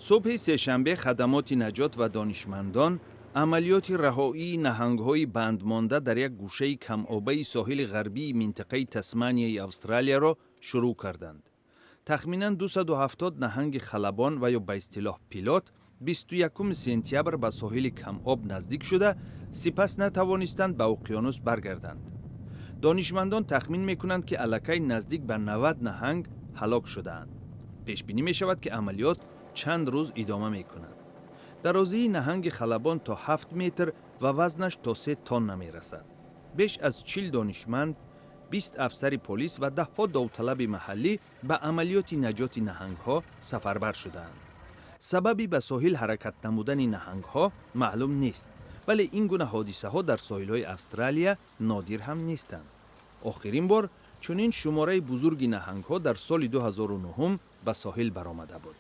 صبح سه‌شنبه خدمات نجات و دانشمندان عملیات رهایی نهنگ‌های بندمانده در یک گوشه کم‌آبی ساحل غربی منطقه تسمانیای استرالیا را شروع کردند. تخمیناً 270 نهنگ خلبان و یا به اصطلاح پیلات 21 سپتامبر به ساحل کم‌آب نزدیک شده سپس نتوانستند به اقیانوس برگردند. دانشمندان تخمین می‌کنند که الکی نزدیک به 90 نهنگ هلاک شده‌اند. پیش بینی می‌شود که عملیات چند روز ادامه می‌کند. درازی نهنگ خلبان تا 7 متر و وزنش تا 3 تن می‌رسد. بیش از 40 دانشمند، 20 افسر پلیس و ده‌ها داوطلب محلی به عملیات نجات نهنگ‌ها سفربر شدند. سببی به ساحل حرکت نمودن نهنگ‌ها معلوم نیست، ولی این گونه حادثه‌ها در ساحل‌های استرالیا نادر هم نیستند. آخرین بار چنین شماره بزرگی نهنگ‌ها در سال 2009 به ساحل برآمده بود.